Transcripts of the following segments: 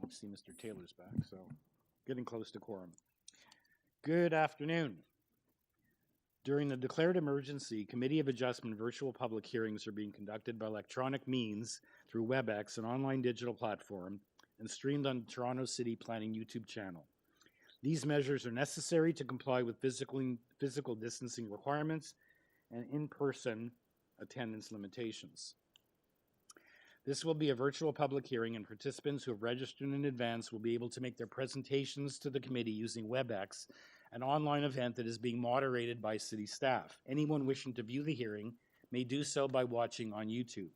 I see Mr. Taylor's back, so getting close to quorum. Good afternoon. During the declared emergency, Committee of Adjustment virtual public hearings are being conducted by electronic means through WebEx, an online digital platform, and streamed on Toronto City Planning YouTube channel. These measures are necessary to comply with physical distancing requirements and in-person attendance limitations. This will be a virtual public hearing, and participants who have registered in advance will be able to make their presentations to the committee using WebEx, an online event that is being moderated by city staff. Anyone wishing to view the hearing may do so by watching on YouTube.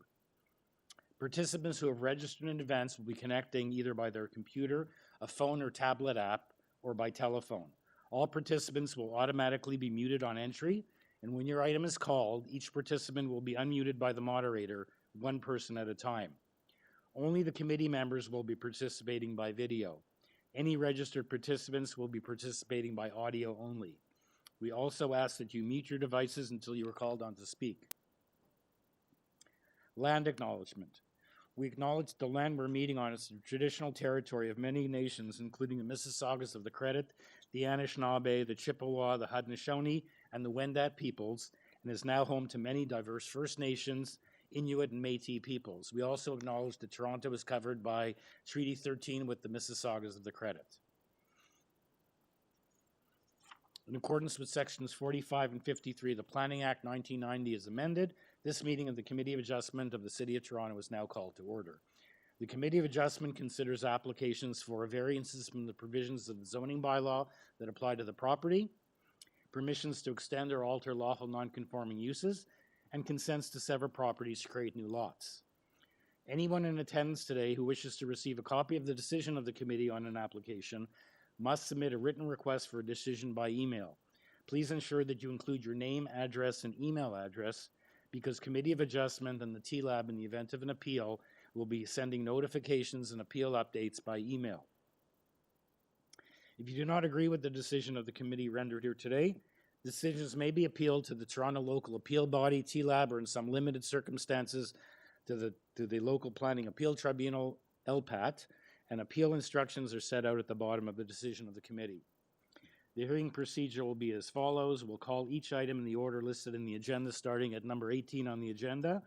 Participants who have registered in advance will be connecting either by their computer, a phone or tablet app, or by telephone. All participants will automatically be muted on entry, and when your item is called, each participant will be unmuted by the moderator, one person at a time. Only the committee members will be participating by video. Any registered participants will be participating by audio only. We also ask that you mute your devices until you are called on to speak. Land acknowledgement. We acknowledge the land we're meeting on is the traditional territory of many nations, including the Mississaugas of the Credit, the Anishinaabe, the Chippewa, the Haudenosaunee, and the Wendat peoples, and is now home to many diverse First Nations, Inuit, and Métis peoples. We also acknowledge that Toronto is covered by Treaty 13 with the Mississaugas of the Credit. In accordance with sections 45 and 53 of the Planning Act 1990 as amended, this meeting of the Committee of Adjustment of the City of Toronto is now called to order. The Committee of Adjustment considers applications for variances from the provisions of the zoning bylaw that apply to the property, permissions to extend or alter lawful non-conforming uses, and consents to sever properties to create new lots. Anyone in attendance today who wishes to receive a copy of the decision of the committee on an application must submit a written request for a decision by email. Please ensure that you include your name, address, and email address, because Committee of Adjustment and the TLAB, in the event of an appeal, will be sending notifications and appeal updates by email. If you do not agree with the decision of the committee rendered here today, decisions may be appealed to the Toronto Local Appeal Body, TLAB, or in some limited circumstances to the Local Planning Appeal Tribunal, LPAT, and appeal instructions are set out at the bottom of the decision of the committee. The hearing procedure will be as follows. We'll call each item in the order listed in the agenda, starting at number 18 on the agenda.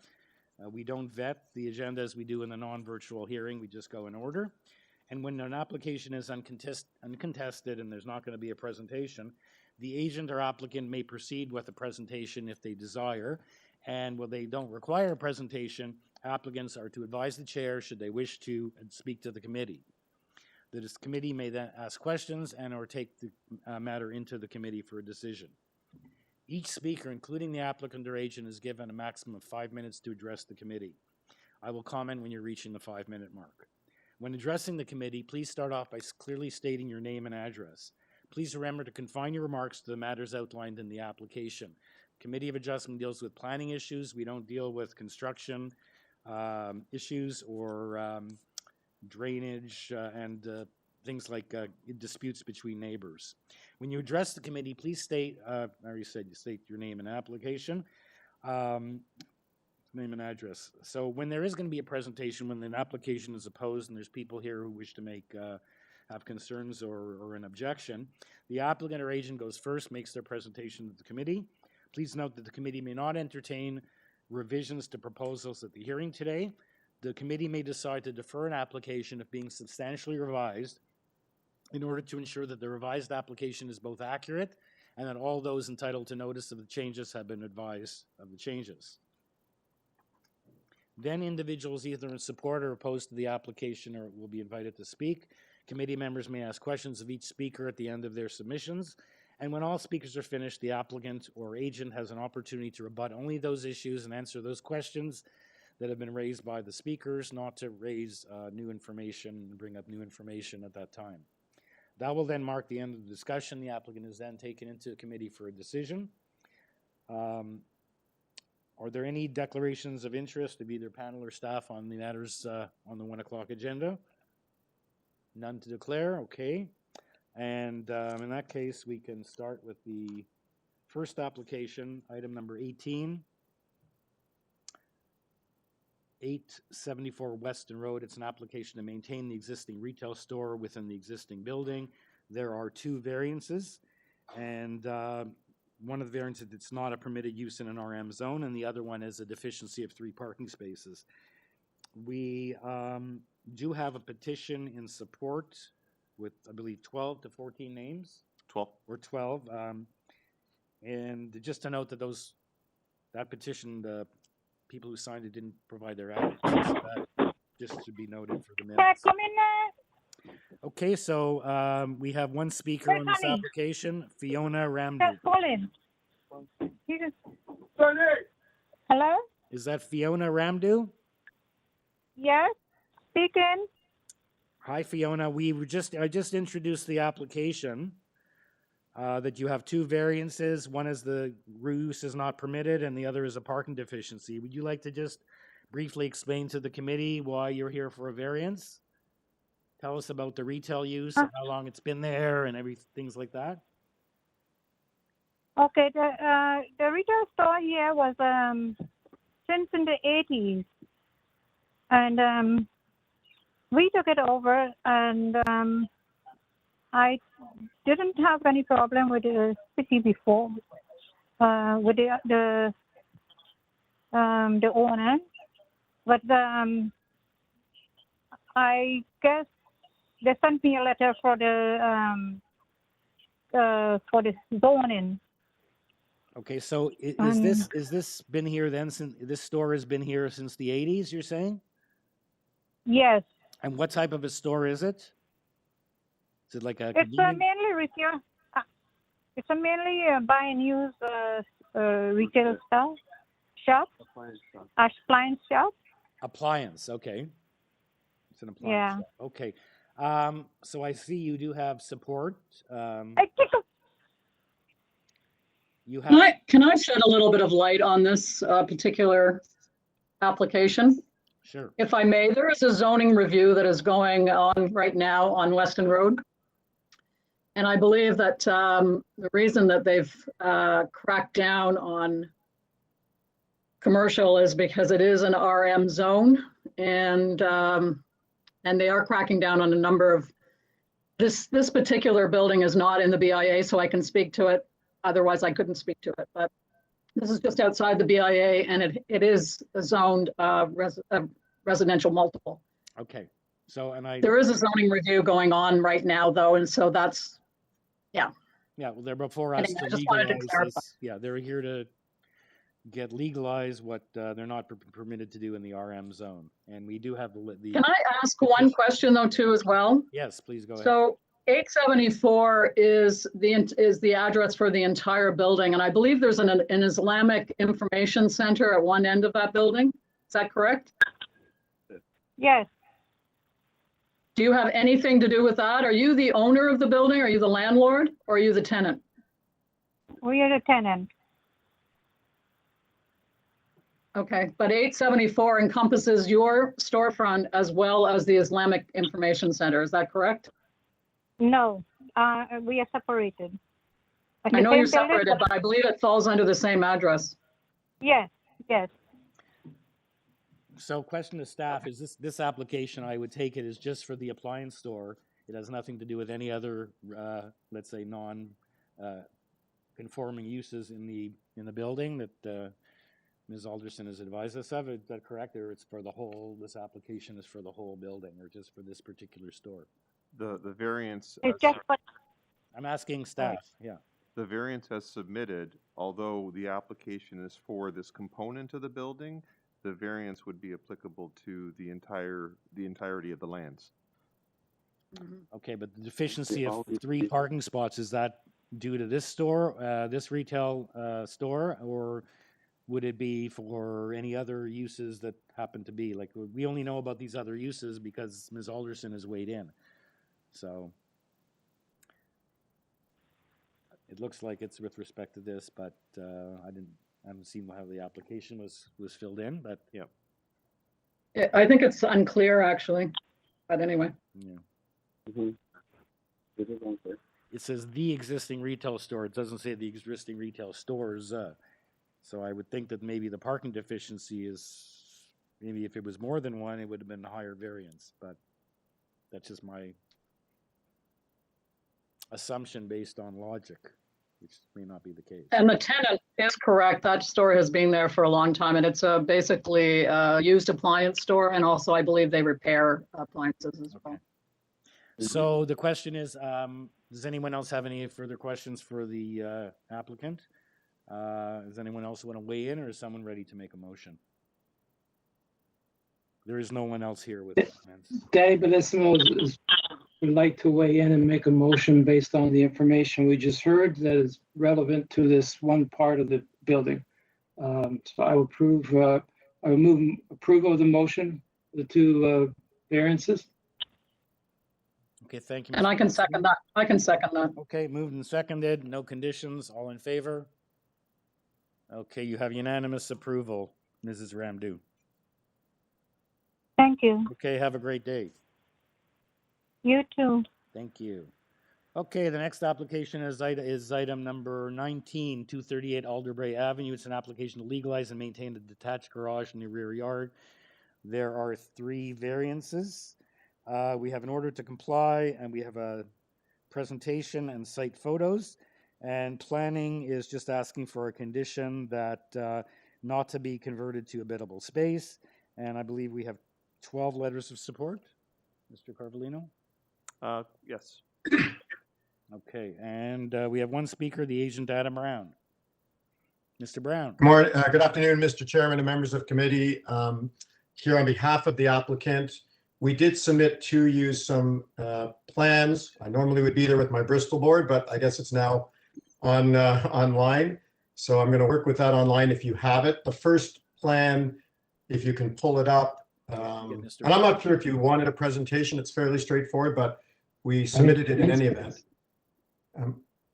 We don't vet the agenda as we do in the non-virtual hearing. We just go in order. And when an application is uncontested and there's not going to be a presentation, the agent or applicant may proceed with a presentation if they desire. And when they don't require a presentation, applicants are to advise the chair should they wish to speak to the committee. The committee may then ask questions and or take the matter into the committee for a decision. Each speaker, including the applicant or agent, is given a maximum of 5 minutes to address the committee. I will comment when you're reaching the 5-minute mark. When addressing the committee, please start off by clearly stating your name and address. Please remember to confine your remarks to the matters outlined in the application. Committee of Adjustment deals with planning issues. We don't deal with construction issues or drainage and things like disputes between neighbors. When you address the committee, please state, I already said you state your name and application, name and address. So when there is going to be a presentation, when an application is opposed and there's people here who wish to make have concerns or an objection, the applicant or agent goes first, makes their presentation to the committee. Please note that the committee may not entertain revisions to proposals at the hearing today. The committee may decide to defer an application if being substantially revised in order to ensure that the revised application is both accurate and that all those entitled to notice of the changes have been advised of the changes. Then individuals either in support or opposed to the application will be invited to speak. Committee members may ask questions of each speaker at the end of their submissions. And when all speakers are finished, the applicant or agent has an opportunity to rebut only those issues and answer those questions that have been raised by the speakers, not to raise new information and bring up new information at that time. That will then mark the end of the discussion. The applicant is then taken into committee for a decision. Are there any declarations of interest of either panel or staff on the matters on the 1 o'clock agenda? None to declare, okay. And in that case, we can start with the first application, item number 18. 874 Weston Road. It's an application to maintain the existing retail store within the existing building. There are two variances, and one of the variances, it's not a permitted use in an RM zone, and the other one is a deficiency of 3 parking spaces. We do have a petition in support with, I believe, 12 to 14 names. 12. Or 12. And just to note that that petition, the people who signed it didn't provide their addresses, so that just should be noted for the minutes. Come in there. Okay, so we have one speaker on this application, Fiona Ramdu. Colin. Hello? Is that Fiona Ramdu? Yes, speaking. Hi, Fiona. I just introduced the application that you have two variances. One is the use is not permitted, and the other is a parking deficiency. Would you like to just briefly explain to the committee why you're here for a variance? Tell us about the retail use, and how long it's been there, and things like that. Okay, the retail store here was since in the 80s, and we took it over, and I didn't have any problem with the city before, with the owner, but I guess they sent me a letter for the zoning. Okay, so is this been here then since this store has been here since the 80s, you're saying? Yes. And what type of a store is it? Is it like a It's mainly retail. It's a mainly buy and use retail shop. Appliance shop. Appliance, okay. It's an appliance Yeah. shop. Okay. So I see you do have support. You have. Can I shed a little bit of light on this particular application? Sure. If I may, there is a zoning review that is going on right now on Weston Road. And I believe that the reason that they've cracked down on commercial is because it is an RM zone, and they are cracking down on a number of, this particular building is not in the BIA, so I can speak to it. Otherwise, I couldn't speak to it. But this is just outside the BIA, and it is a zoned residential multiple. Okay. So, there is a zoning review going on right now, though, and so that's, yeah. Yeah, well, they're before us Anyway, to I just wanted to legalize clarify. this. Yeah, they're here to legalize what they're not permitted to do in the RM zone. And we do have the. Can I ask one question though, too, as well? Yes, please go ahead. So 874 is the address for the entire building, and I believe there's an Islamic information center at one end of that building. Is that correct? Yes. Do you have anything to do with that? Are you the owner of the building? Are you the landlord, or are you the tenant? We are the tenant. Okay, but 874 encompasses your storefront as well as the Islamic Information Center. Is that correct? No, we are separated. I know you're separated, but I believe it falls under the same address. Yes, yes. So question to staff, is this application, I would take it, is just for the appliance store. It has nothing to do with any other, let's say, non-conforming uses in the building that Ms. Alderson has advised us of. Is that correct? Or it's for the whole, this application is for the whole building or just for this particular store? The variance. It's just for, I'm asking staff, yeah. The variance as submitted, although the application is for this component of the building, the variance would be applicable to the entirety of the lands. Okay, but the deficiency of 3 parking spots, is that due to this store, this retail store, or would it be for any other uses that happen to be? Like, we only know about these other uses because Ms. Alderson has weighed in. So it looks like it's with respect to this, but I haven't seen how the application was filled in, but yeah. I think it's unclear, actually, but anyway. Yeah. It says the existing retail store. It doesn't say the existing retail stores. So I would think that maybe the parking deficiency is maybe if it was more than one, it would have been a higher variance, but that's just my assumption based on logic, which may not be the case. And the tenant is correct. That store has been there for a long time, and it's basically a used appliance store, and also I believe they repair appliances as well. Okay. So the question is, does anyone else have any further questions for the applicant? Does anyone else want to weigh in, or is someone ready to make a motion? There is no one else here with comments. David would like to weigh in and make a motion based on the information we just heard that is relevant to this one part of the building. So I will move approval of the motion, the two variances. Okay, thank you. And Mr. I can Councilman. second that. I can second that. Okay, moved and seconded, no conditions, all in favor? Okay, you have unanimous approval, Mrs. Ramdoo. Thank you. Okay, have a great day. You too. Thank you. Okay, the next application is item number 19, 238 ALDERBRAE Avenue. It's an application to legalize and maintain a detached garage in the rear yard. There are 3 variances. We have an order to comply, and we have a presentation and site photos. And planning is just asking for a condition that not to be converted to habitable space. And I believe we have 12 letters of support. Mr. Carvalino? Yes. Okay, and we have one speaker, the agent Adam Brown. Mr. Brown. Good morning, good afternoon, Mr. Chairman and members of committee. Here on behalf of the applicant, we did submit to you some plans. I normally would be there with my Bristol board, but I guess it's now on online. So I'm going to work with that online if you have it. The first plan, if you can pull it up. And I'm not sure if you wanted a presentation. It's fairly straightforward, but we submitted it in any event.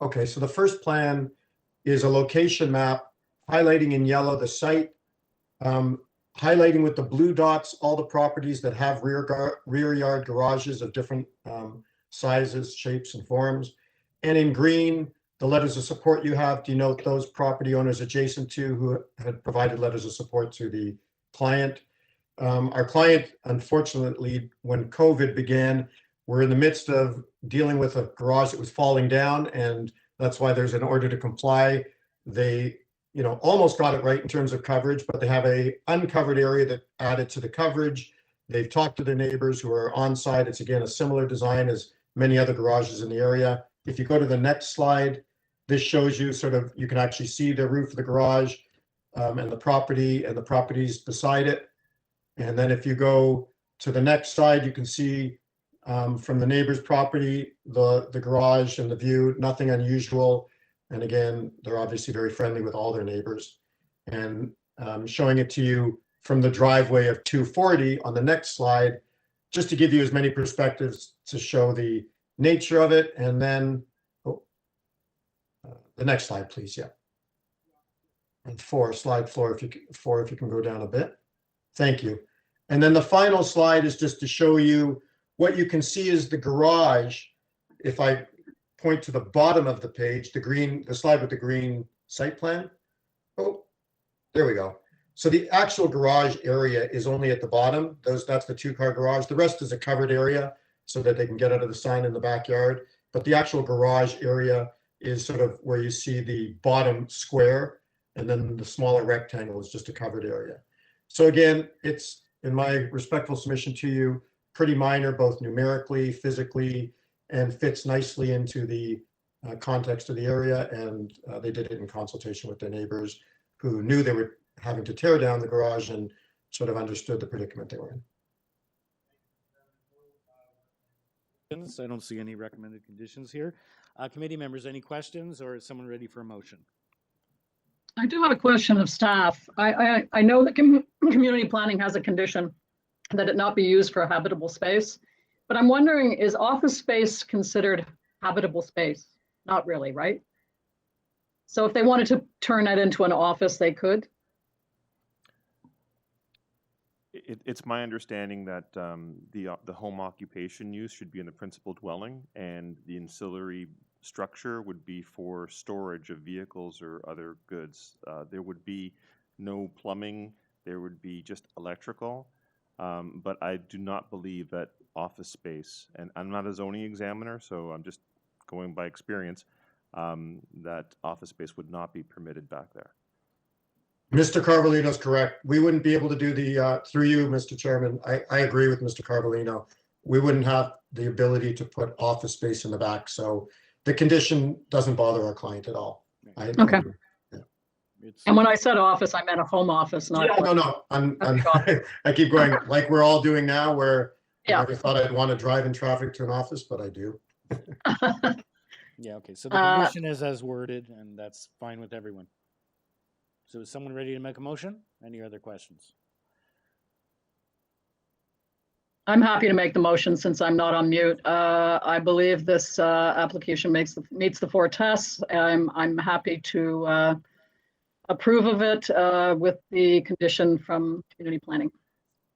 Okay, so the first plan is a location map highlighting in yellow the site, highlighting with the blue dots all the properties that have rear yard garages of different sizes, shapes, and forms. And in green, the letters of support you have denote those property owners adjacent to who had provided letters of support to the client. Our client, unfortunately, when COVID began, we're in the midst of dealing with a garage that was falling down, and that's why there's an order to comply. They, almost got it right in terms of coverage, but they have a uncovered area that added to the coverage. They've talked to their neighbors who are on site. It's again a similar design as many other garages in the area. If you go to the next slide, this shows you you can actually see the roof of the garage and the properties beside it. And then if you go to the next side, you can see from the neighbor's property, the garage and the view, nothing unusual. And again, they're obviously very friendly with all their neighbors. And showing it to you from the driveway of 240 on the next slide, just to give you as many perspectives to show the nature of it. And then, the next slide, please, yeah. And slide 4, if you can go down a bit. Thank you. And then the final slide is just to show you what you can see is the garage. If I point to the bottom of the page, the slide with the green site plan. Oh, there we go. So the actual garage area is only at the bottom. That's the 2-car garage. The rest is a covered area so that they can get out of the sign in the backyard. But the actual garage area is sort of where you see the bottom square, and then the smaller rectangle is just a covered area. So again, it's, in my respectful submission to you, pretty minor, both numerically, physically, and fits nicely into the context of the area. And they did it in consultation with their neighbors who knew they were having to tear down the garage and sort of understood the predicament they were in. I don't see any recommended conditions here. Committee members, any questions, or is someone ready for a motion? I do have a question of staff. I know that community planning has a condition that it not be used for a habitable space, but I'm wondering, is office space considered habitable space? Not really, right? So if they wanted to turn that into an office, they could? It's my understanding that the home occupation use should be in the principal dwelling, and the ancillary structure would be for storage of vehicles or other goods. There would be no plumbing. there would be just electrical. But I do not believe that office space, and I'm not a zoning examiner, so I'm just going by experience, that office space would not be permitted back there. Mr. Carvalino is correct. We wouldn't be able to do the, through you, Mr. Chairman, I agree with Mr. Carvalino. We wouldn't have the ability to put office space in the back, so the condition doesn't bother our client at all. I Okay. agree. It's, And when I said office, I meant a home office, not. Yeah, no, I keep going, like we're all doing now, where I Yeah. never thought I'd want to drive in traffic to an office, but I do. yeah, okay, so the condition is as worded, and that's fine with everyone. So is someone ready to make a motion? Any other questions? I'm happy to make the motion since I'm not on mute. I believe this application meets the 4 tests. I'm happy to approve of it with the condition from community planning.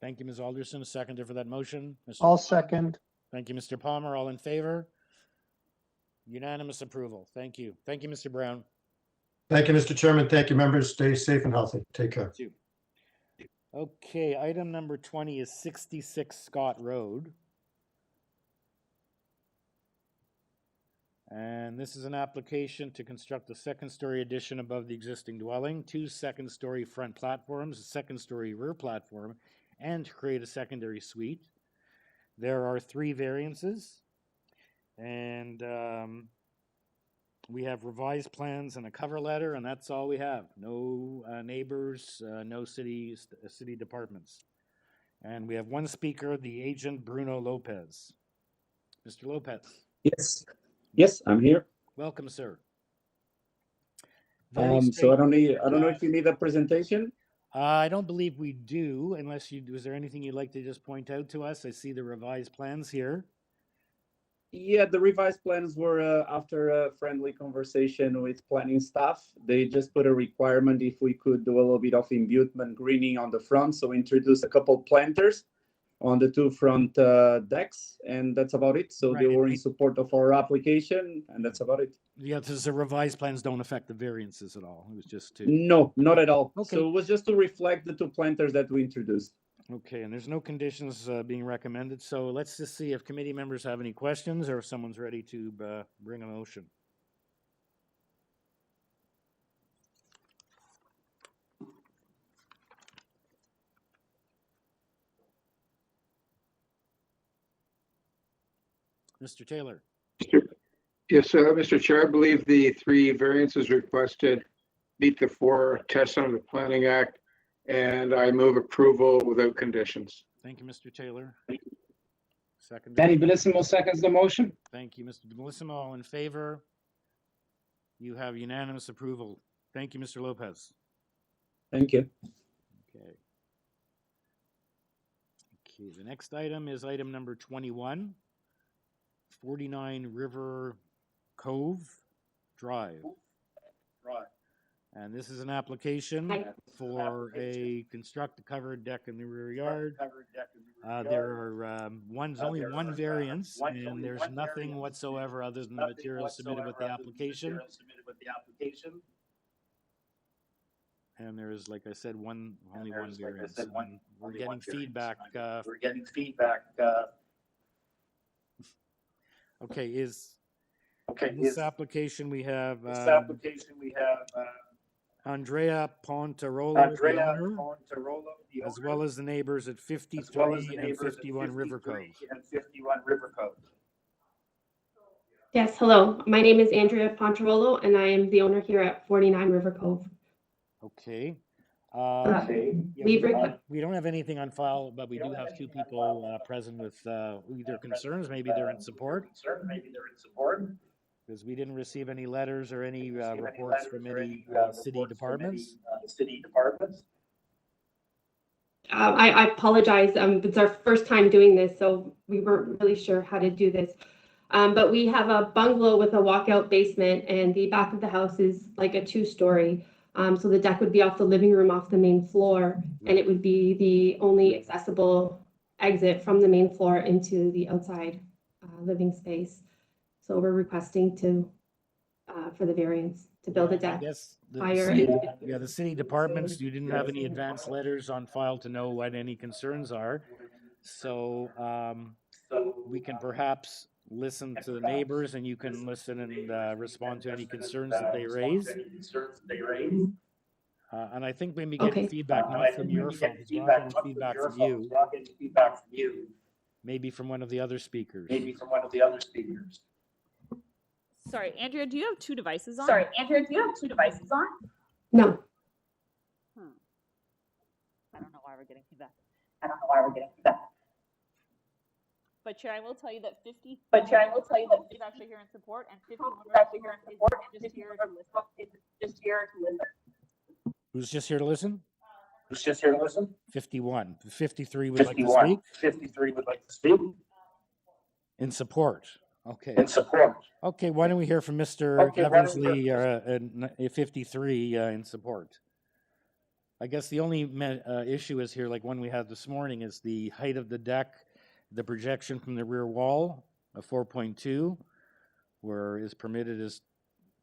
Thank you, Ms. Alderson. A seconder for that motion. Mr. I'll second. Thank you, Mr. Palmer. All in favor? Unanimous approval. Thank you. Thank you, Mr. Brown. Thank you, Mr. Chairman. Thank you, members. Stay safe and healthy. Take care. Thank you. Okay, item number 20 is 66 Scott Road. And this is an application to construct a second-story addition above the existing dwelling, 2 second-story front platforms, a second-story rear platform, and to create a secondary suite. There are 3 variances, and we have revised plans and a cover letter, and that's all we have. No neighbors, no city departments. And we have 1 speaker, the agent Bruno Lopez. Mr. Lopez. Yes, I'm here. Welcome, sir. So I don't know if you need a presentation. I don't believe we do, unless was there anything you'd like to just point out to us? I see the revised plans here. Yeah, the revised plans were after a friendly conversation with planning staff. They just put a requirement if we could do a little bit of imbuement greening on the front. So introduce a couple planters on the 2 front decks, and that's about it. So they Right. were in support of our application, and that's about it. Yeah, because the revised plans don't affect the variances at all. It was just to, No, not at all. Okay. So it was just to reflect the 2 planters that we introduced. okay, and there's no conditions being recommended. So let's just see if committee members have any questions or if someone's ready to bring a motion. Mr. Taylor. Yes, Mr. Chair, I believe the 3 variances requested meet the 4 tests under the Planning Act, and I move approval without conditions. Thank you, Mr. Taylor. Second. Danny Bellissimo seconds the motion. Thank you, Mr. Bellissimo. All in favor? You have unanimous approval. Thank you, Mr. Lopez. Thank you. Okay. Okay, the next item is item number 21, 49 River Cove Drive. And this is an application for a construct a covered deck in the rear yard. There are only one variance, and there's nothing whatsoever other than the material submitted with the application. And there is, like I said, only one variance. And we're getting feedback. Okay, in this application we have Andrea Pontarola, the owner, as well as the neighbors at 53 and 51 River Cove. Yes, hello. My name is Andrea Pontarolo, and I am the owner here at 49 River Cove. Okay. Yeah, we don't have anything on file, but we do have 2 people present with either concerns, maybe they're in support. Because we didn't receive any letters or any reports from any city departments. I apologize. It's our first time doing this, so we weren't really sure how to do this. But we have a bungalow with a walkout basement, and the back of the house is like a 2-story. So the deck would be off the living room, off the main floor, and it would be the only accessible exit from the main floor into the outside living space. So we're requesting to for the variance to build a I deck guess the higher. city, yeah, the city departments, you didn't have any advance letters on file to know what any concerns are. So, we can perhaps listen to the neighbors and you can listen and, respond to any concerns that they raise. And I think maybe getting Okay. feedback, not from your phone, because we're not getting feedback from you, maybe from one of the other speakers. Sorry, Andrea, do you have two devices on? No. I don't know why we're getting feedback. But Chair, I will tell you that 50 is actually here in support, and 51 is just here to listen. Who's just here to listen? 51. 53 would like to speak? In support. Okay. Okay, why don't we hear from Mr. Eversley, 53, in support? I guess the only issue is here, like one we had this morning, is the height of the deck, the projection from the rear wall of 4.2, where is permitted is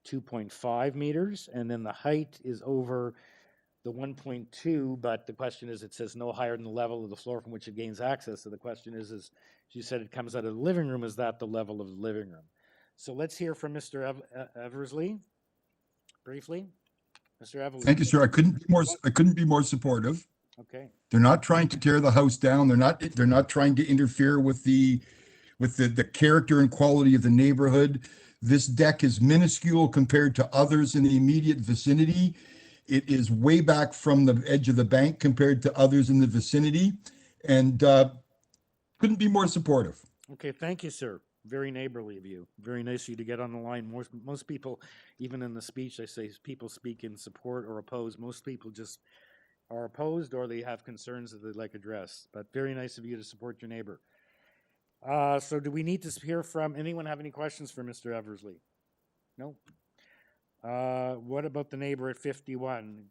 2.5 meters, and then the height is over the 1.2, but the question is, it says no higher than the level of the floor from which it gains access. So the question is she said it comes out of the living room. Is that the level of the living room? So let's hear from Mr. Eversley briefly. Mr. Eversley. Thank you, sir. I couldn't be more supportive. Okay. They're not trying to tear the house down. They're not trying to interfere with the character and quality of the neighborhood. This deck is minuscule compared to others in the immediate vicinity. It is way back from the edge of the bank compared to others in the vicinity, and couldn't be more supportive. Okay, thank you, sir. Very neighborly of you. Very nice of you to get on the line. Most people, even in the speech, I say people speak in support or oppose. Most people just are opposed or they have concerns that they'd like addressed. But very nice of you to support your neighbor. So do we need to hear from anyone? Have any questions for Mr. Eversley? No. What about the neighbor at 51?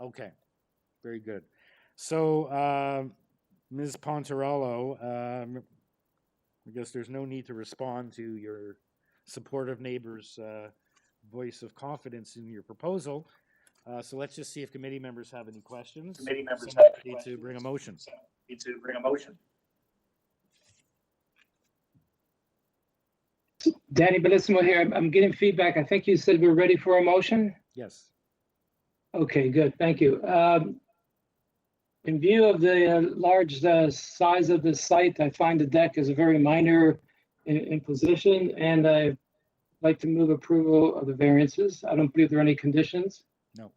Okay, very good. So, Ms. Pontarello, I guess there's no need to respond to your supportive neighbor's voice of confidence in your proposal. So let's just see if committee members have any questions. Somebody need to bring a motion. Danny Bellissimo here. I'm getting feedback. I think you said we're ready for a motion? Yes. Okay, good. Thank you. In view of the large size of the site, I find the deck is a very minor in position, and I'd like to move approval of the variances. I don't believe there are any conditions. No.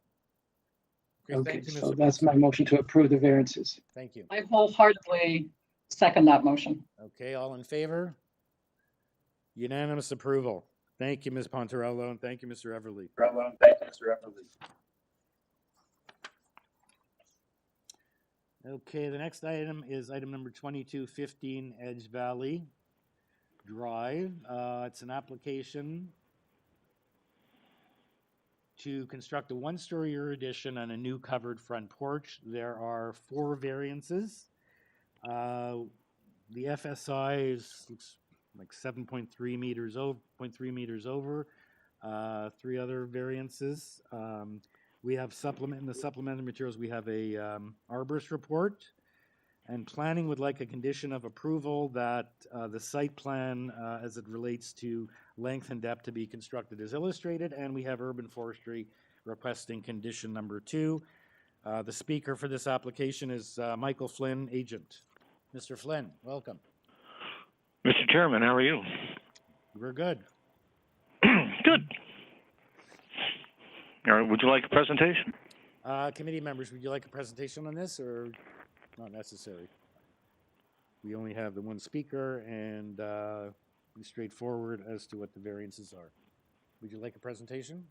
Okay, thank you, so Mr. that's my motion to approve the variances. Thank you. I wholeheartedly second that motion. Okay, all in favor? Unanimous approval. Thank you, Ms. Pontarello, and thank you, Mr. Everly. Okay, the next item is item number 2215 Edge Valley Drive. It's an application to construct a one-story addition on a new covered front porch. There are 4 variances. The FSI looks like 7.3 meters over, 0.3 meters over. 3 other variances. We have in the supplemental materials, we have a arborist report, and planning would like a condition of approval that the site plan as it relates to length and depth to be constructed as illustrated, and we have urban forestry requesting condition number 2. The speaker for this application is Michael Flynn, agent. Mr. Flynn, welcome. Mr. Chairman, how are you? We're good. Good. All right, would you like a presentation? Committee members, would you like a presentation on this or not necessary? We only have the one speaker and be straightforward as to what the variances are. Would you like a presentation?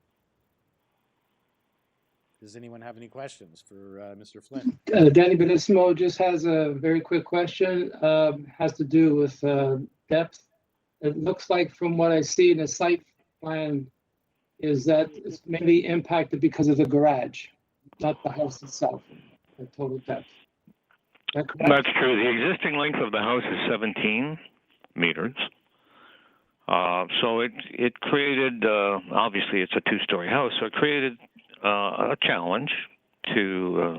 Does anyone have any questions for Mr. Flynn? Danny Bellissimo just has a very quick question. Has to do with depth. It looks like from what I see in the site plan is that it's mainly impacted because of the garage, not the house itself, the total depth. That's true. The existing length of the house is 17 meters. So it created, obviously it's a two-story house, so it created a challenge to,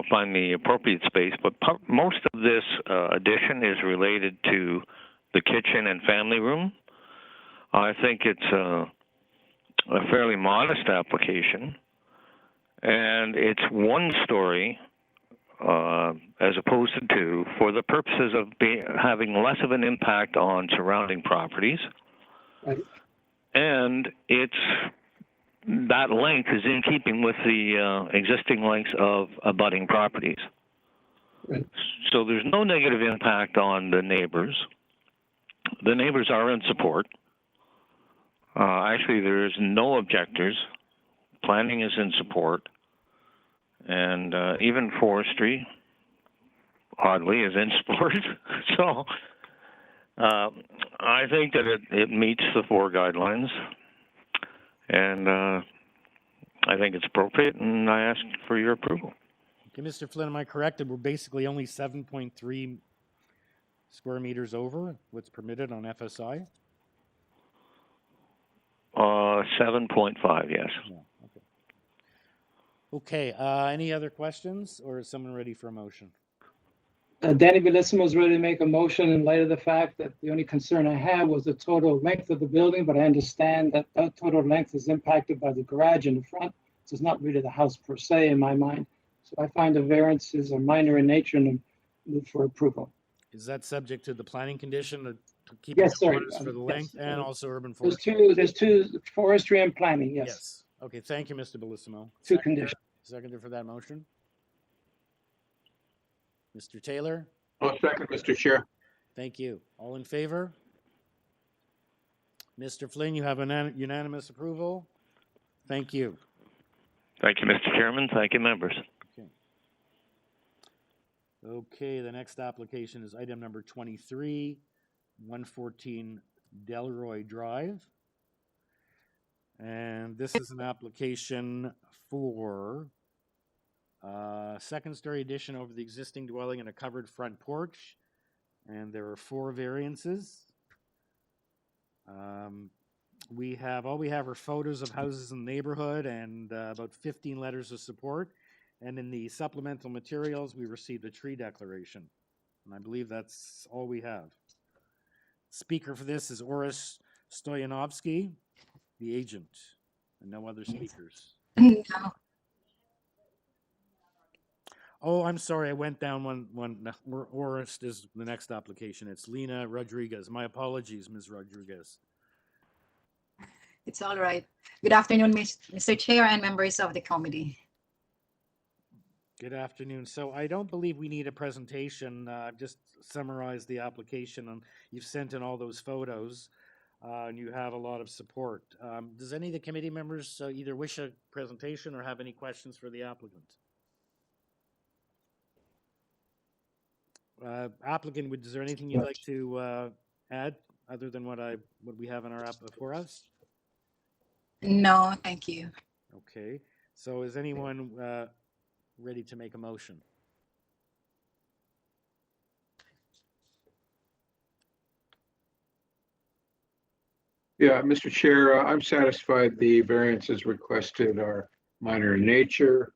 find the appropriate space. But most of this addition is related to the kitchen and family room. I think it's a fairly modest application, and it's one story as opposed to two for the purposes of having less of an impact on surrounding properties. Right. And that length is in keeping with the existing lengths of abutting properties. Right. So there's no negative impact on the neighbors. The neighbors are in support. Actually, there's no objectors. Planning is in support. And even forestry, oddly, is in support. So I think that it meets the 4 guidelines. And I think it's appropriate, and I ask for your approval. Okay, Mr. Flynn, am I correct that we're basically only 7.3 square meters over what's permitted on FSI? 7.5, yes. Yeah, okay. Okay, any other questions, or is someone ready for a motion? Danny Bellissimo is ready to make a motion in light of the fact that the only concern I had was the total length of the building, but I understand that that total length is impacted by the garage in the front. So it's not really the house per se in my mind. So I find the variances are minor in nature and move for approval. Is that subject to the planning condition to keep Yes, it sir. for the length and also urban There's forestry? there's two, forestry and planning, yes. Yes. Okay, thank you, Mr. Bellissimo. Two Seconder- conditions. Seconder for that motion? Mr. Taylor? I'll second, Mr. Chair. Thank you. All in favor? Mr. Flynn, you have unanimous approval. Thank you. Thank you, Mr. Chairman. Thank you, members. Okay, the next application is item number 23, 114 DELROY Drive. And this is an application for second-story addition over the existing dwelling and a covered front porch. And there are 4 variances. All we have are photos of houses in the neighborhood and about 15 letters of support. And in the supplemental materials, we received a tree declaration. And I believe that's all we have. Speaker for this is Oris Stoyanovsky, the agent, and no other speakers. No. Oh, I'm sorry, I went down one. Oris is the next application. It's Lena Rodriguez. My apologies, Ms. Rodriguez. It's all right. Good afternoon, Mr. Chair and members of the committee. Good afternoon. So I don't believe we need a presentation. I've just summarized the application, and you've sent in all those photos, and you have a lot of support. Does any of the committee members either wish a presentation or have any questions for the applicant? Applicant, is there anything you'd like to add other than what we have in our app before us? No, thank you. Okay. So is anyone ready to make a motion? Yeah, Mr. Chair, I'm satisfied the variances requested are minor in nature.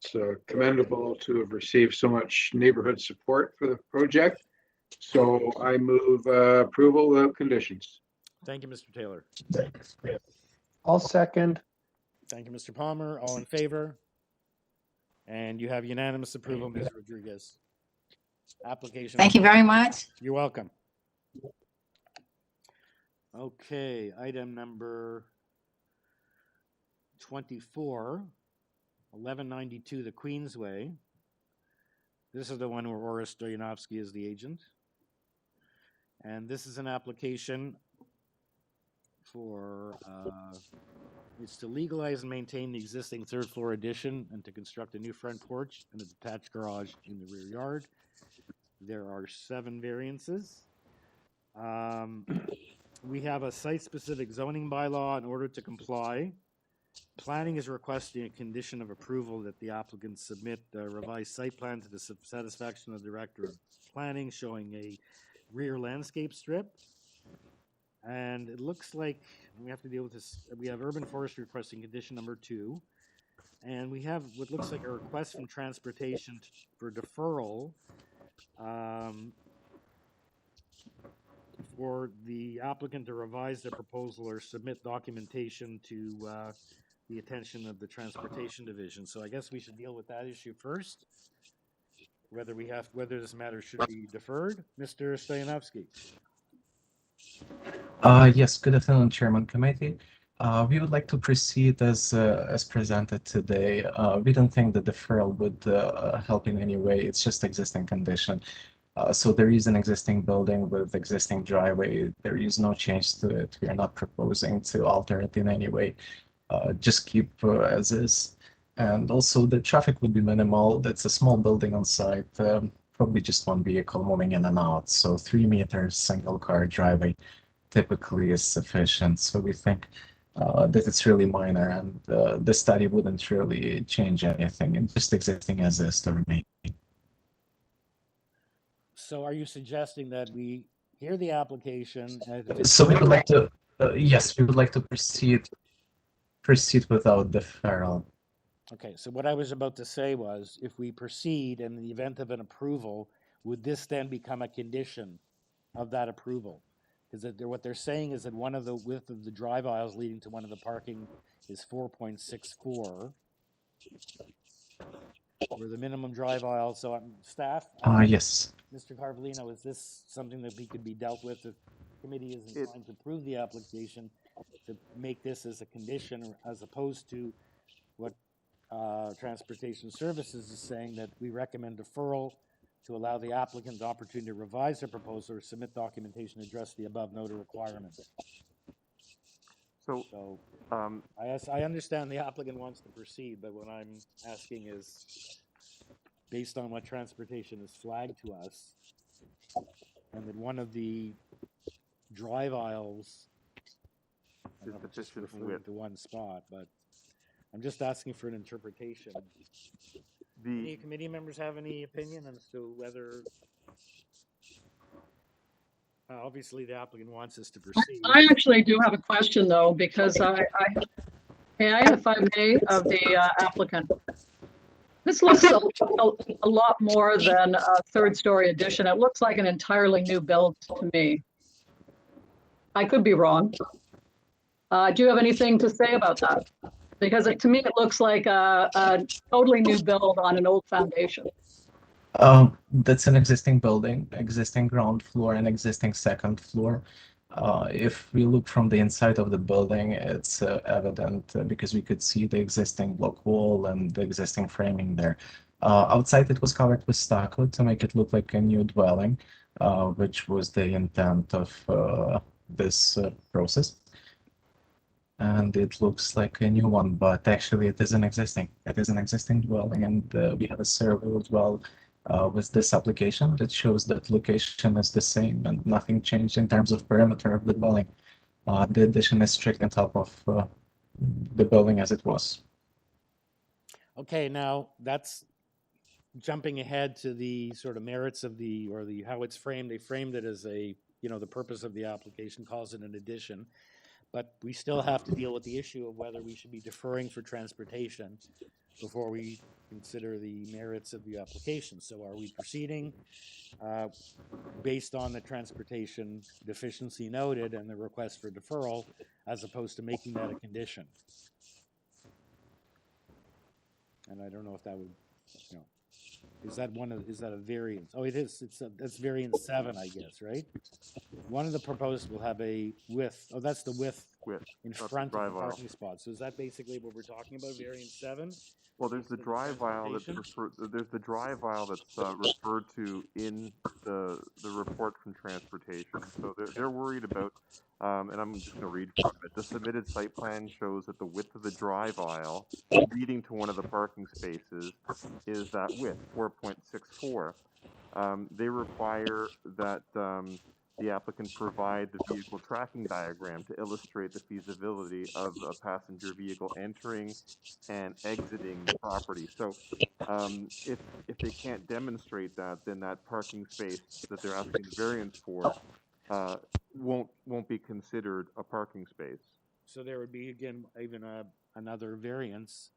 It's commendable to have received so much neighborhood support for the project. So I move approval without conditions. Thank you, Mr. Taylor. I'll second. Thank you, Mr. Palmer. All in favor? And you have unanimous approval, Ms. Rodriguez. Application. Thank you very much. You're welcome. Okay, item number 24, 1192 the Queensway. This is the one where Oris Stoyanovsky is the agent. And this is an application for, it's to legalize and maintain the existing third floor addition and to construct a new front porch and a detached garage in the rear yard. There are 7 variances. We have a site-specific zoning bylaw in order to comply. Planning is requesting a condition of approval that the applicant submit a revised site plan to the satisfaction of the Director of Planning showing a rear landscape strip. And it looks like we have to deal with this. We have urban forestry requesting condition number 2. And we have what looks like a request from transportation for deferral for the applicant to revise their proposal or submit documentation to the attention of the transportation division. So I guess we should deal with that issue first. Whether this matter should be deferred. Mr. Stoyanovsky. Yes, good afternoon, Chairman Committee. We would like to proceed as presented today. We don't think the deferral would help in any way. It's just existing condition. So there is an existing building with existing driveway. There is no change to it. We are not proposing to alter it in any way. Just keep as is. And also the traffic would be minimal. That's a small building on site. Probably just one vehicle moving in and out. So 3 meters, single car driveway typically is sufficient. So we think that it's really minor, and the study wouldn't really change anything, and just existing as is to remain. So are you suggesting that we hear the application? So we would like to, yes, we would like to proceed without deferral. Okay, so what I was about to say was, if we proceed in the event of an approval, would this then become a condition of that approval? Because what they're saying is that one of the width of the drive aisles leading to one of the parking is 4.64. Or the minimum drive aisle. So staff? Yes. Mr. Carvalino, is this something that could be dealt with if the committee is inclined to approve the application, to make this as a condition, as opposed to what Transportation Services is saying, that we recommend deferral to allow the applicant the opportunity to revise their proposal or submit documentation to address the above noted requirements? So I understand the applicant wants to proceed, but what I'm asking is, based on what transportation has flagged to us, and that one of the drive aisles is deficient width to one spot, but I'm just asking for an interpretation. Any committee members have any opinion as to whether? Obviously, the applicant wants us to proceed. I actually do have a question though, because I if I may, of the applicant. This looks a lot more than a third-story addition. It looks like an entirely new build to me. I could be wrong. Do you have anything to say about that? Because to me, it looks like a totally new build on an old foundation. That's an existing building, existing ground floor and existing second floor. If we look from the inside of the building, it's evident because we could see the existing block wall and the existing framing there. Outside, it was covered with stucco to make it look like a new dwelling, which was the intent of this process. And it looks like a new one, but actually it is an existing dwelling, and we have a survey as well with this application that shows that location is the same and nothing changed in terms of perimeter of the dwelling. The addition is straight on top of the building as it was. Okay, now that's jumping ahead to the sort of merits of how it's framed. They framed it as the purpose of the application calls it an addition. But we still have to deal with the issue of whether we should be deferring for transportation before we consider the merits of the application. So are we proceeding based on the transportation deficiency noted and the request for deferral, as opposed to making that a condition? And I don't know if that would, is that a variance? Oh, it is. That's variance 7, I guess, right? One of the proposed will have a width. Oh, that's the width in front of the parking spot. So is that basically what we're talking about, variance 7? Well, there's the drive aisle that's referred to in the report from transportation. So they're worried about, and I'm just going to read from it. The submitted site plan shows that the width of the drive aisle leading to one of the parking spaces is that width, 4.64. They require that the applicant provide the vehicle tracking diagram to illustrate the feasibility of a passenger vehicle entering and exiting the property. So if they can't demonstrate that, then that parking space that they're asking the variance for won't be considered a parking space. So there would be, again, even another variance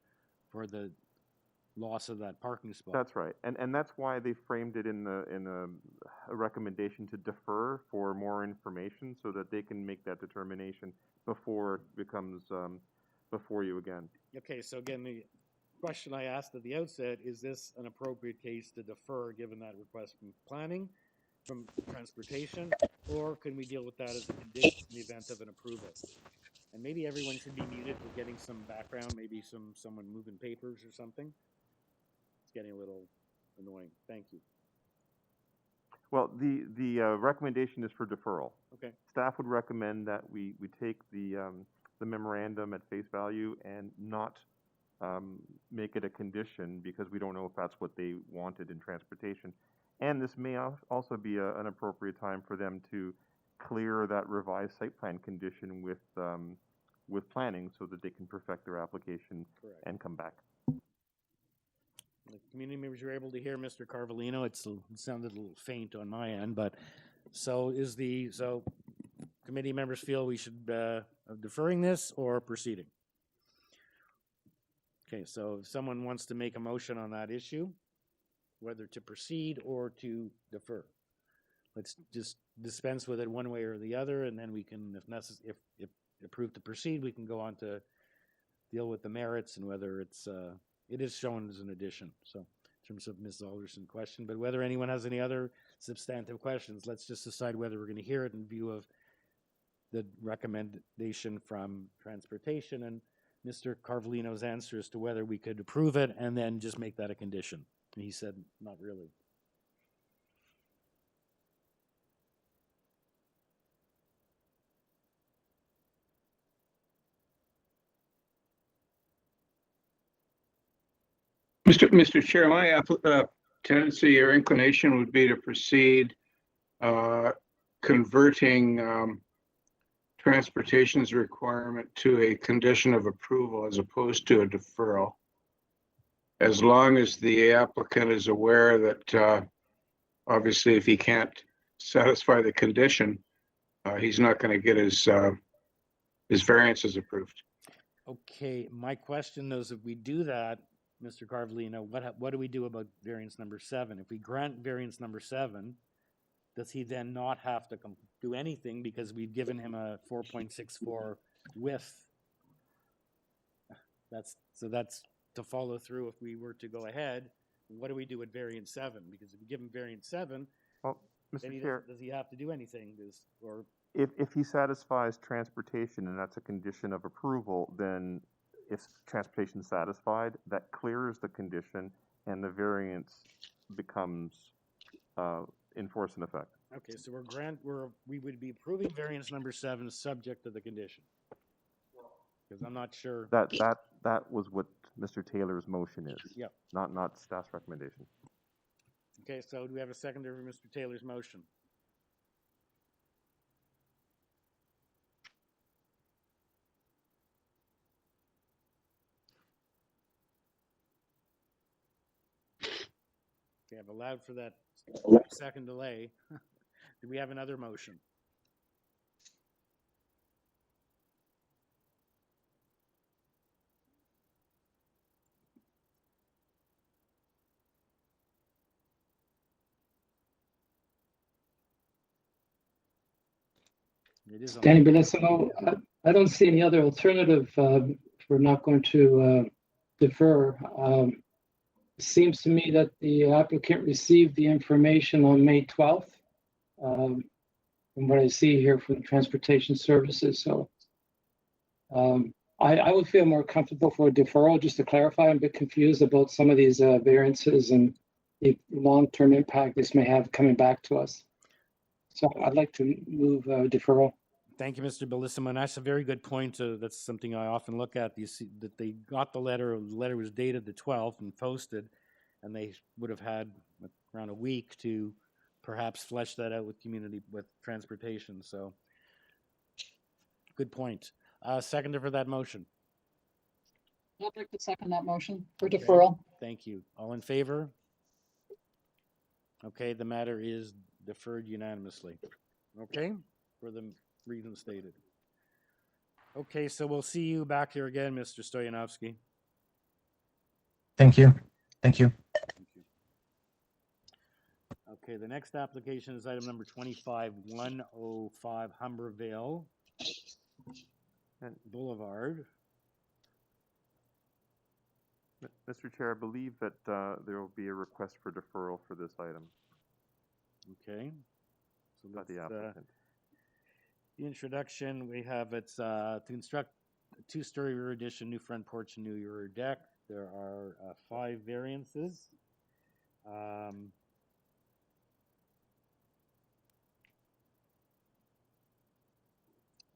for the loss of that parking spot. That's right, and that's why they framed it in a recommendation to defer for more information, so that they can make that determination before it becomes before you again. Okay, so again, the question I asked at the outset, is this an appropriate case to defer, given that request from planning, from transportation, or can we deal with that as a condition in the event of an approval? And maybe everyone should be muted. We're getting some background, maybe someone moving papers or something. It's getting a little annoying. Thank you. Well, the recommendation is for deferral. Okay. Staff would recommend that we take the memorandum at face value and not make it a condition, because we don't know if that's what they wanted in transportation. And this may also be an appropriate time for them to clear that revised site plan condition with planning, so that they can perfect their application. Correct. And come back. The community members were able to hear Mr. Carvalino. It sounded a little faint on my end, but so committee members feel we should deferring this or proceeding? Okay, so if someone wants to make a motion on that issue, whether to proceed or to defer, let's just dispense with it one way or the other, and then we can, if necessary, if approved to proceed, we can go on to deal with the merits and whether it's it is shown as an addition. So in terms of Ms. Alderson's question, but whether anyone has any other substantive questions, let's just decide whether we're going to hear it in view of the recommendation from transportation and Mr. Carvalino's answer as to whether we could approve it and then just make that a condition. And he said, not really. Mr. Chair, my tendency or inclination would be to proceed converting transportation's requirement to a condition of approval as opposed to a deferral. As long as the applicant is aware that obviously if he can't satisfy the condition, he's not going to get his variances approved. Okay, my question though is, if we do that, Mr. Carvalino, what do we do about variance number 7? If we grant variance number 7, does he then not have to do anything because we've given him a 4.64 width? That's to follow through. If we were to go ahead, what do we do with variance 7? Because if we give him variance 7, well, Mr. Chair, does he have to do anything? Or if he satisfies transportation and that's a condition of approval, then if transportation is satisfied, that clears the condition and the variance becomes in force and effect. Okay, so we would be approving variance number 7 subject to the condition. Because I'm not sure that was what Mr. Taylor's motion is. Yeah. Not staff's recommendation. Okay, so do we have a seconder for Mr. Taylor's motion? Okay, I've allowed for that second delay. Do we have another motion? Danny Benissimo, I don't see any other alternative. We're not going to defer. It seems to me that the applicant received the information on May 12th, from what I see here from Transportation Services. So I would feel more comfortable for a deferral. Just to clarify, I'm a bit confused about some of these variances and the long-term impact this may have coming back to us. So I'd like to move deferral. Thank you, Mr. Bellissimo. And that's a very good point. That's something I often look at. You see that they got the letter was dated the 12th and posted, and they would have had around a week to perhaps flesh that out with transportation. So good point. Seconder for that motion. I'd like to second that motion for deferral. Thank you. All in favor? Okay, the matter is deferred unanimously. Okay, for the reasons stated. Okay, so we'll see you back here again, Mr. Stoyanovsky. Thank you. Thank you. Okay, the next application is item number 25105, Humbervale Boulevard. Mr. Chair, I believe that there will be a request for deferral for this item. Okay. So By the applicant. The introduction, we have it's to construct a two-story rear addition, new front porch, and new rear deck. There are 5 variances.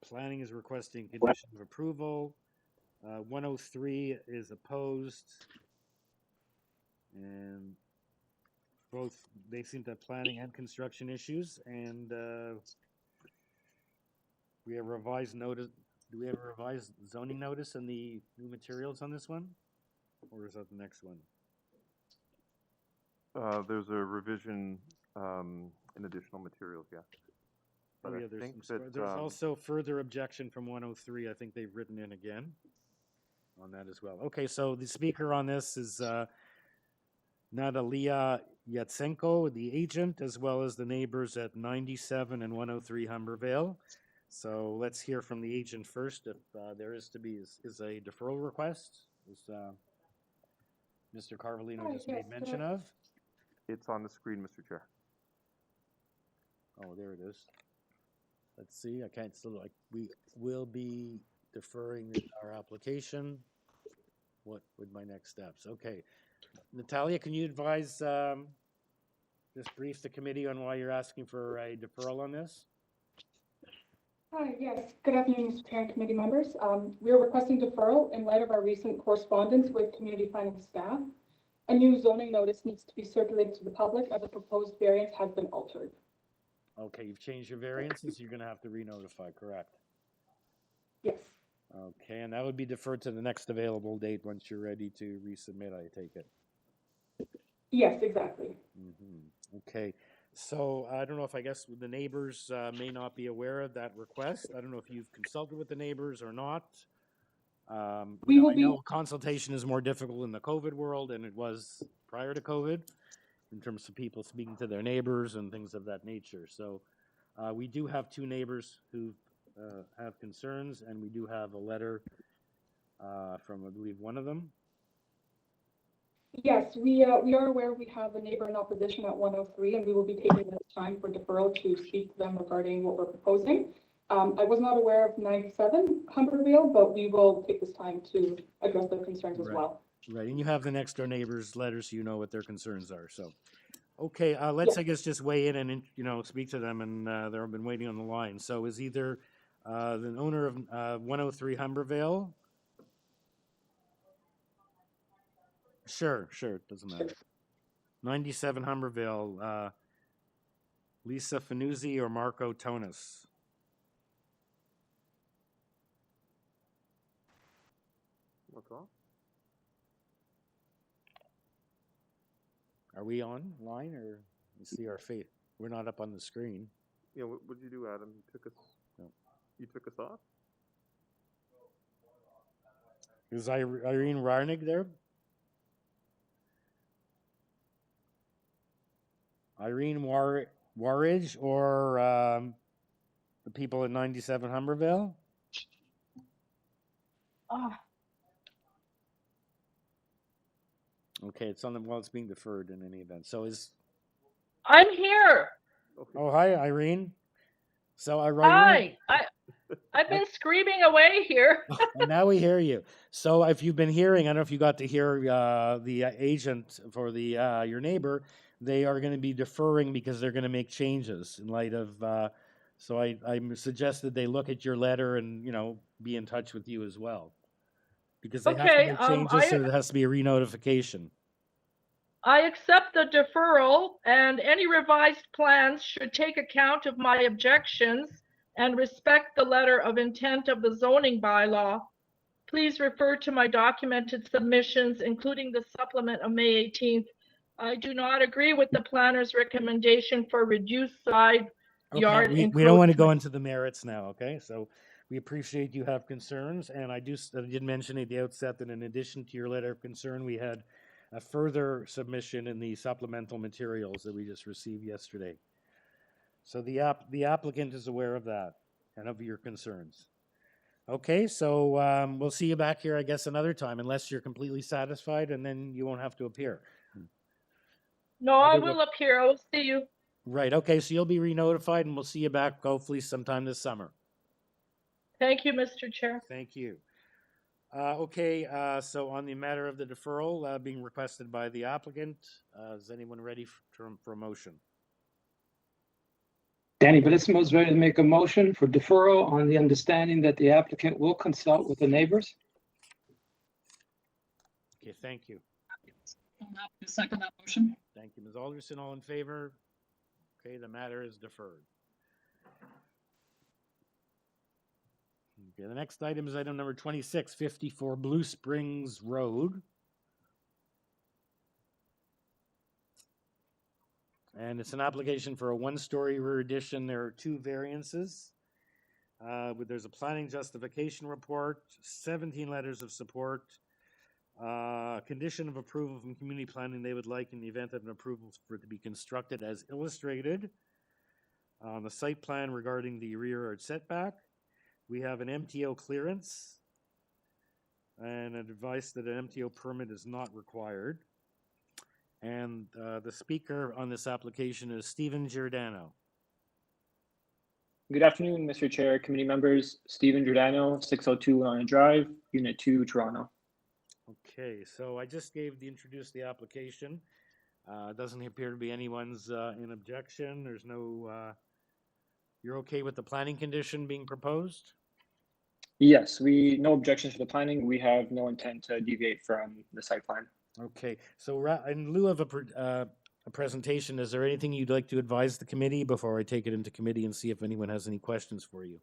Planning is requesting condition of approval. 103 is opposed. And both, they seem to have planning and construction issues. And we have revised notice. Do we have a revised zoning notice and the new materials on this one? Or is that the next one? There's a revision in additional materials, yeah. But Oh, yeah, I think there's also further objection from 103. I think they've written in again on that as well. Okay, so the speaker on this is Natalia Yatsenko, the agent, as well as the neighbors at 97 and 103 Humbervale. So let's hear from the agent first. If there is to be is a deferral request, as Mr. Carvalino just made mention of. it's on the screen, Mr. Chair. Oh, there it is. Let's see. I can't still like we will be deferring our application. What would my next steps? Okay, Natalia, can you advise just brief the committee on why you're asking for a deferral on this? Hi, yes. Good afternoon, Mr. Chair and committee members. We are requesting deferral in light of our recent correspondence with community planning staff. A new zoning notice needs to be circulated to the public as a proposed variance has been altered. Okay, you've changed your variances. You're going to have to re-notify, correct? Yes. Okay, and that would be deferred to the next available date once you're ready to resubmit, I take it. Yes, exactly. Okay, so I don't know if I guess the neighbors may not be aware of that request. I don't know if you've consulted with the neighbors or not. I know consultation is more difficult in the COVID world than it was prior to COVID in terms of people speaking to their neighbors and things of that nature. So we do have 2 neighbors who have concerns, and we do have a letter from, I believe, one of them. Yes, we are aware we have a neighbor in opposition at 103, and we will be taking this time for deferral to speak to them regarding what we're proposing. I was not aware of 97 Humbervale, but we will take this time to address their concerns as well. Right, and you have the next door neighbors' letters, so you know what their concerns are. So, okay, let's I guess just weigh in and speak to them, and they've been waiting on the line. So, is either the owner of 103 Humbervale? Sure, it doesn't matter. 97 Humbervale, Lisa Fanuzzi or Marco Tonis? What's wrong? Are we online or you see our face? We're not up on the screen. Yeah, what did you do, Adam? You took us. No. You took us off. Is Irene Warnig there? Irene Warridge or the people at 97 Humbervale? Okay, it's on the it's being deferred in any event. So I'm here. Oh, hi, Irene. So Hi. I've been screaming away here. And now we hear you. So if you've been hearing, I don't know if you got to hear the agent for the your neighbor. They are going to be deferring because they're going to make changes in light of. So I suggested they look at your letter and be in touch with you as well, because they have to make changes, so there has to be a re-notification. I accept the deferral, and any revised plans should take account of my objections and respect the letter of intent of the zoning bylaw. Please refer to my documented submissions, including the supplement of May 18th. I do not agree with the planner's recommendation for reduced side yard we don't want to go encroachment. into the merits now, okay? So we appreciate you have concerns, and I did mention at the outset that in addition to your letter of concern, we had a further submission in the supplemental materials that we just received yesterday. So the applicant is aware of that and of your concerns. Okay, so we'll see you back here, I guess, another time, unless you're completely satisfied, and then you won't have to appear. No, I will appear. I will see you. Right, okay, so you'll be re-notified, and we'll see you back hopefully sometime this summer. Thank you, Mr. Chair. Thank you. Okay, so on the matter of the deferral being requested by the applicant, is anyone ready for a motion? Danny Bellissimo is ready to make a motion for deferral on the understanding that the applicant will consult with the neighbors. Okay, thank you. Second that motion. Thank you, Ms. Alderson. All in favor? Okay, the matter is deferred. Okay, the next item is item number 26, 54 Blue Springs Road. And it's an application for a one-story rear addition. There are two variances. There's a planning justification report, 17 letters of support, condition of approval from community planning they would like in the event of an approval for it to be constructed as illustrated on the site plan regarding the rear yard setback. We have an MTO clearance and advice that an MTO permit is not required. And the speaker on this application is Stephen Giordano. Good afternoon, Mr. Chair, committee members. Stephen Giordano, 602 Lyon Drive, Unit 2, Toronto. Okay, so I just introduced the application. Doesn't appear to be anyone's in objection. There's no, you're okay with the planning condition being proposed? Yes, no objections to the planning. We have no intent to deviate from the site plan. Okay, so in lieu of a presentation, is there anything you'd like to advise the committee before I take it into committee and see if anyone has any questions for you?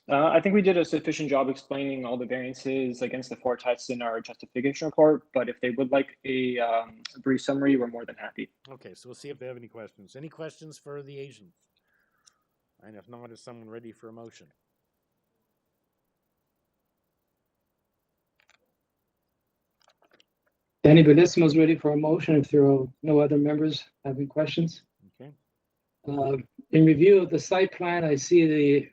I think we did a sufficient job explaining all the variances against the four tests in our justification report, but if they would like a brief summary, we're more than happy. Okay, so we'll see if they have any questions. Any questions for the agent? And if not, is someone ready for a motion? Danny Bellissimo is ready for a motion if there are no other members having questions. Okay. In review of the site plan, I see the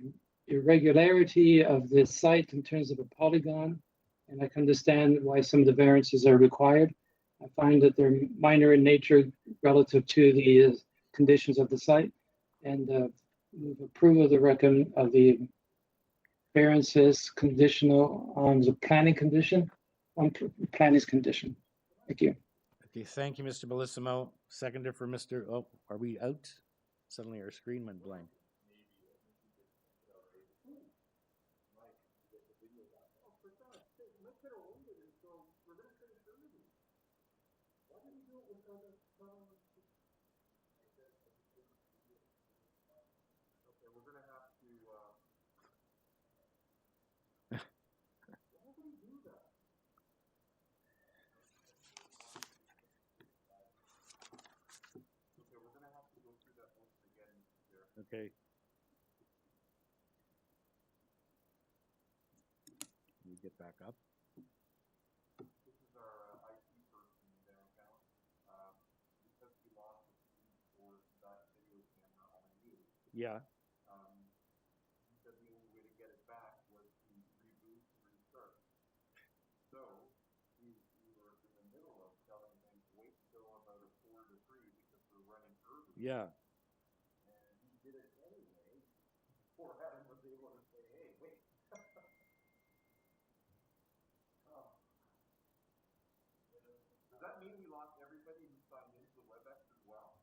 irregularity of the site in terms of a polygon, and I can understand why some of the variances are required. I find that they're minor in nature relative to the conditions of the site, and move approval of the variances conditional on the planning condition, on planning's condition. Thank you. Okay, thank you, Mr. Bellissimo. Seconder for Mr. Oh, are we out? Suddenly our screen went blank. Okay. Can you get back up? This is our IT person downtown. Because we lost the feed for that video camera on you. Yeah. He said the only way to get it back was to reboot and restart. So we were in the middle of telling him to wait till about a 4 to 3 because we're running early. Yeah. Poor Adam was able to say, hey, wait. Does that mean we lost everybody who signed into the WebEx as well?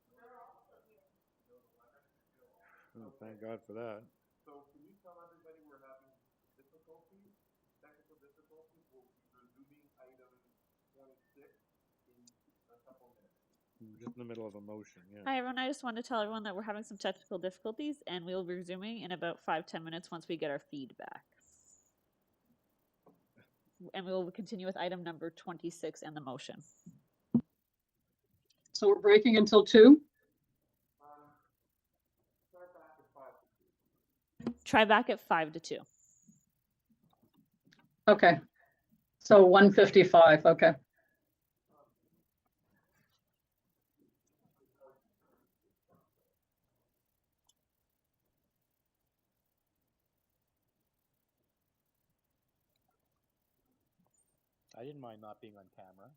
Oh, thank God for that. So can you tell everybody we're having difficulties, technical difficulties? We'll be resuming item 26 in a couple minutes. Just in the middle of a motion, yeah. Hi, everyone. I just wanted to tell everyone that we're having some technical difficulties and we'll be resuming in about 5-10 minutes once we get our feedback. And we will continue with item number 26 and the motion. So we're breaking until 2? Try back at 5-2. Okay. So 155, okay. I didn't mind not being on camera.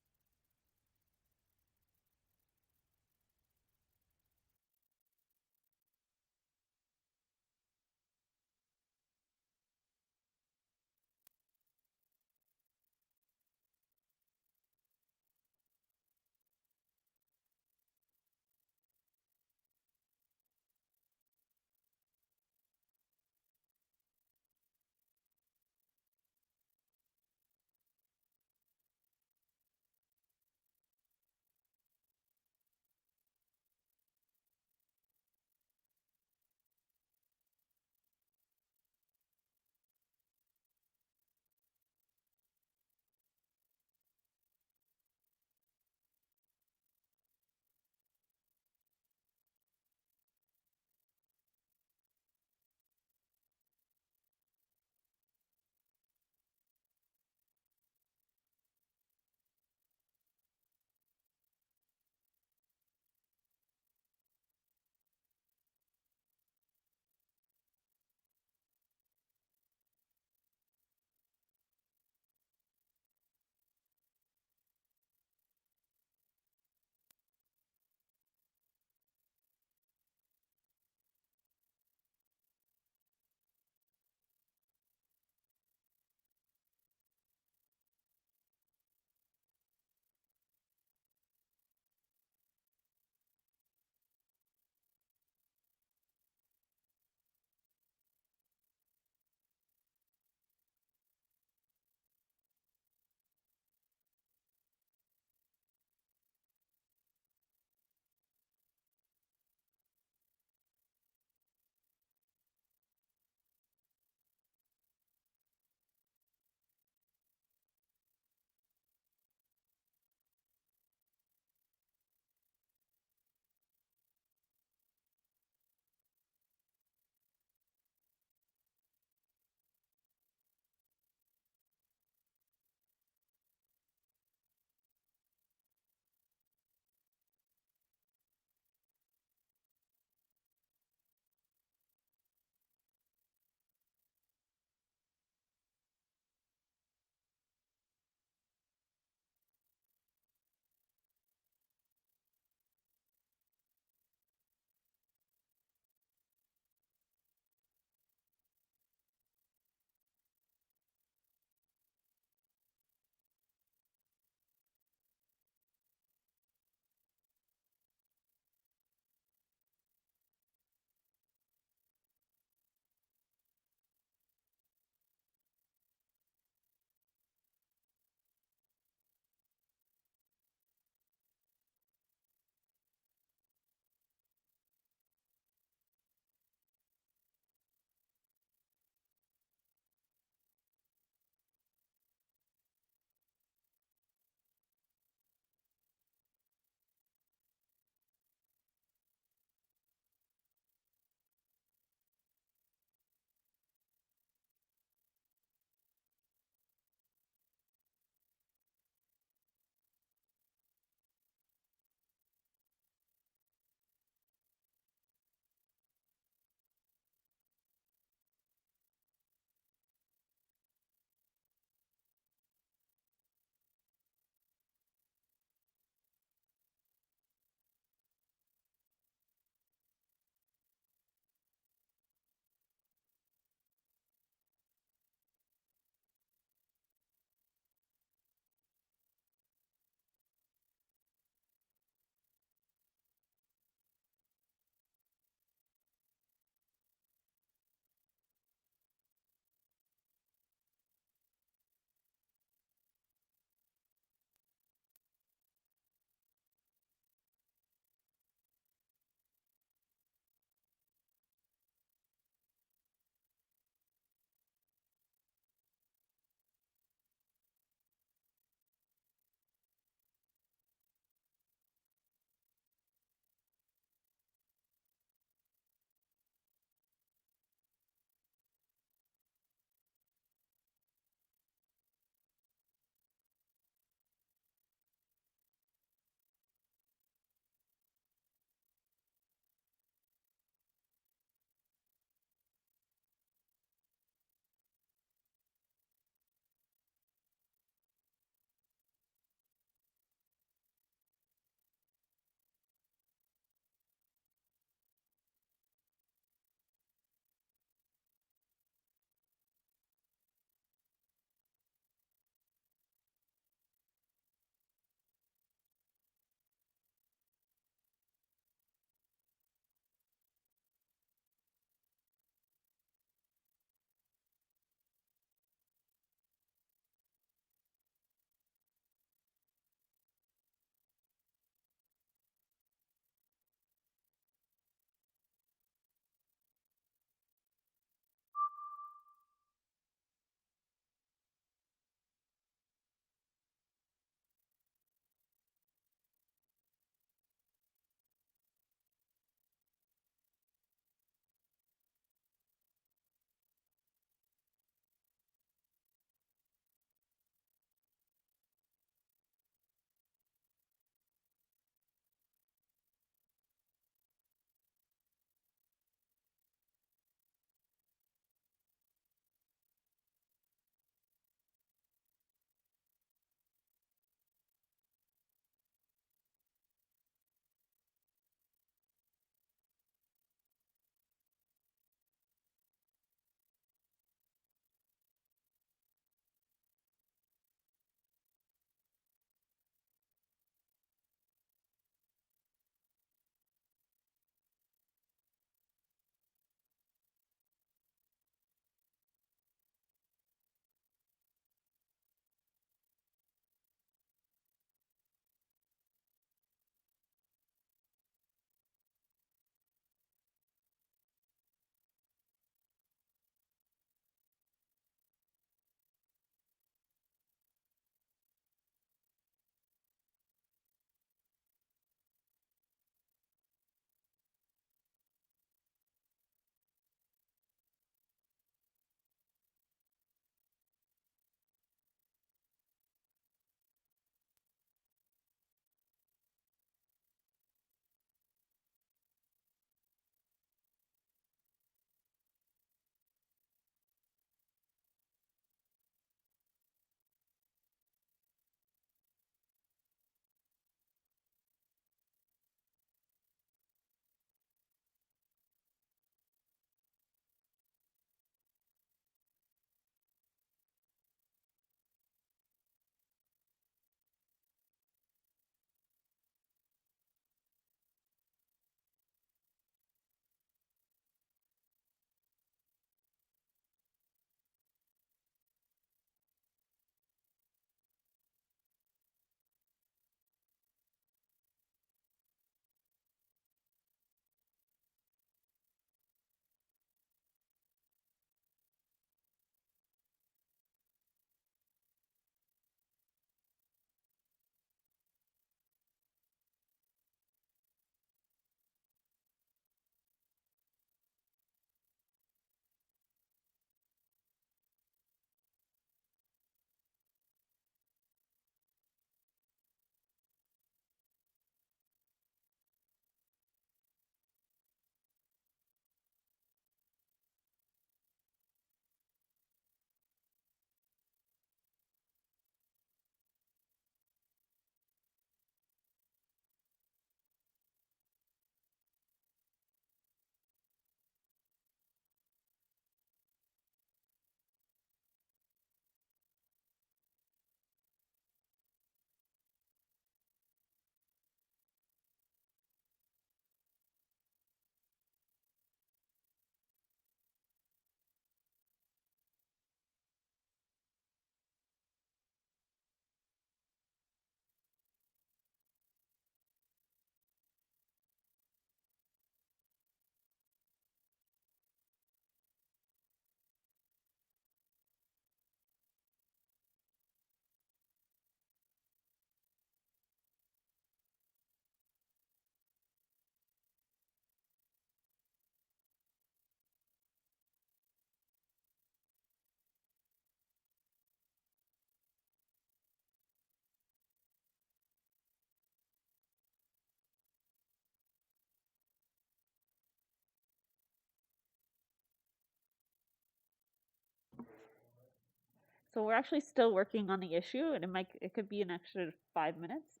So we're actually still working on the issue, and it could be an extra 5 minutes.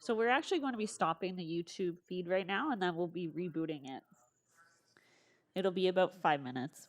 So we're actually going to be stopping the YouTube feed right now, and then we'll be rebooting it. It'll be about 5 minutes.